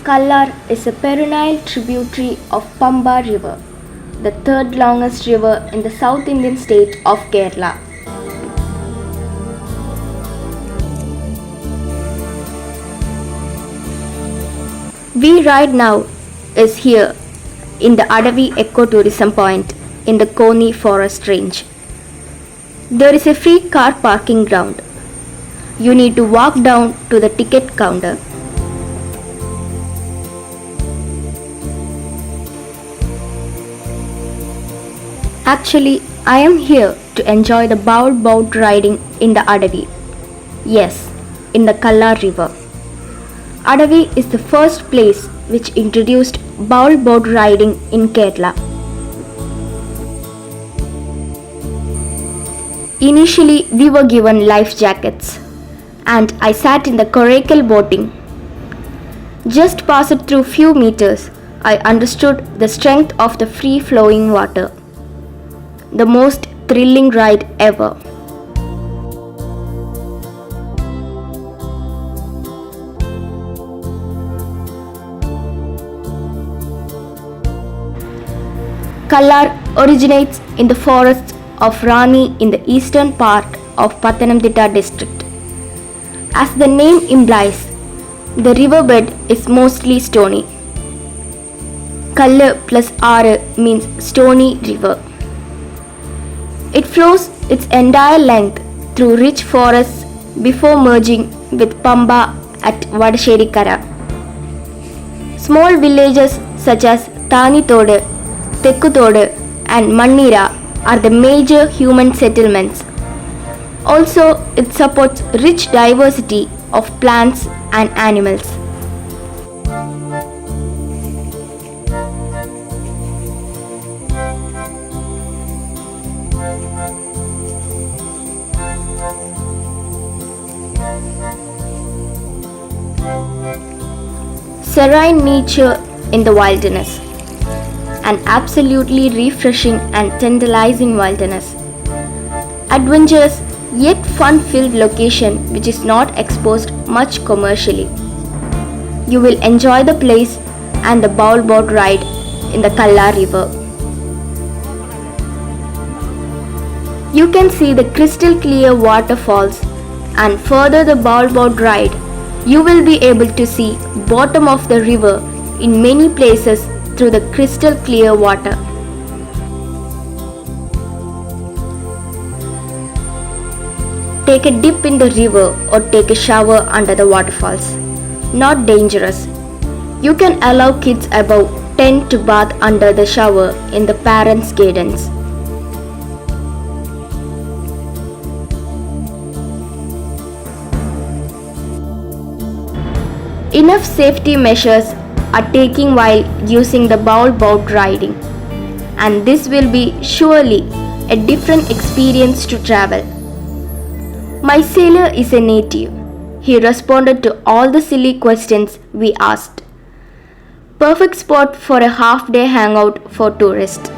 Kallar is a perennial tributary of Pamba River, the third longest river in the South Indian state of Kerala. We right now is here in the Adavi Eco Tourism point in the Konni forest range. There is a free car parking ground. You need to walk down to the ticket counter. Actually, I am here to enjoy the boat riding in the Adavi. Yes, in the Kallar River. Adavi is the first place which introduced boat riding in Kerala. Initially, we were given life jackets and I sat in the Coracle boating. Just passed through few meters, I understood the strength of the free-flowing water. The most thrilling ride ever. Kallar originates in the forests of Ranni in the eastern part of Pathanamthitta district. As the name implies, the riverbed is mostly stony. Kallu+aar means stony river. It flows its entire length through rich forests before merging with Pamba at Vadasserikkara. Small villages such as Thannithode, Thekkuthode and Manneera are the major human settlements. Also, it supports rich diversity of plants and animals. Serene nature in the wilderness. An absolutely refreshing and tantalizing wilderness. Adventurous yet fun-filled location which is not exposed much commercially. You will enjoy the place and the boat ride in the Kallar River. You can see the crystal clear waterfalls and further the boat ride. You will be able to see bottom of the river in many places through the crystal clear water. Take a dip in the river or take a shower under the waterfalls. Not dangerous. You can allow kids above 10 to bath under the shower in the parents' guidance. Enough safety measures are taken while using the boat riding, and this will be surely a different experience to travel. My sailor is a native. He responded to all the silly questions we asked. Perfect spot for a half-day hangout for tourists.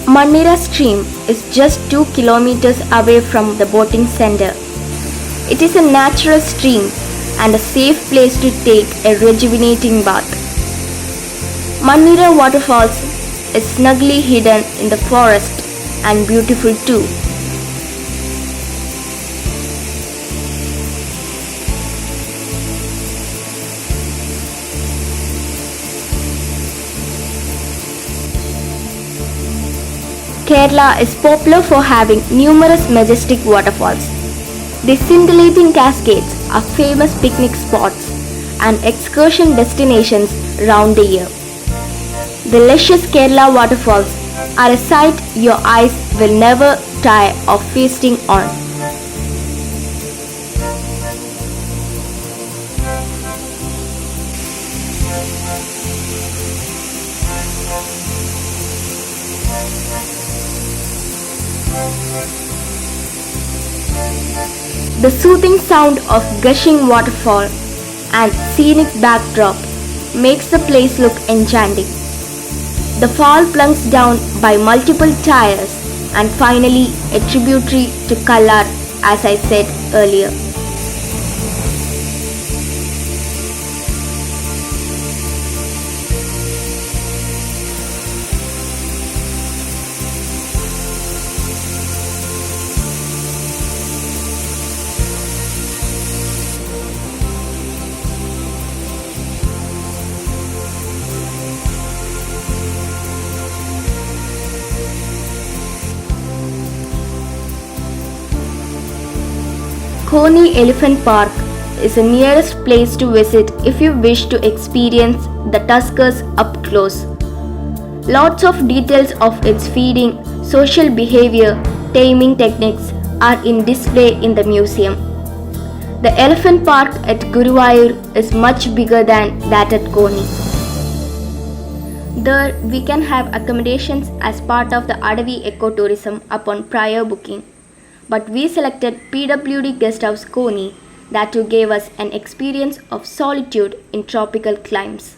Manneera stream is just 2 kilometers away from the boating center. It is a natural stream and a safe place to take a rejuvenating bath. Manneera waterfalls is snugly hidden in the forest and beautiful too. Kerala is popular for having numerous majestic waterfalls. These scintillating cascades are famous picnic spots and excursion destinations round the year. The luscious Kerala waterfalls are a sight your eyes will never tire of feasting on. The soothing sound of gushing waterfall and scenic backdrop makes the place look enchanting. The fall plunks down by multiple tiers and finally a tributary to Kallar, as I said earlier. Konni Elephant Park is the nearest place to visit if you wish to experience the tuskers up close. Lots of details of its feeding, social behavior, taming techniques are in display in the museum. The elephant park at Guruvayur is much bigger than that at Konni. There we can have accommodations as part of the Adavi Eco Tourism upon prior booking. But we selected PWD Guest House Konni that too gave us an experience of solitude in tropical climes.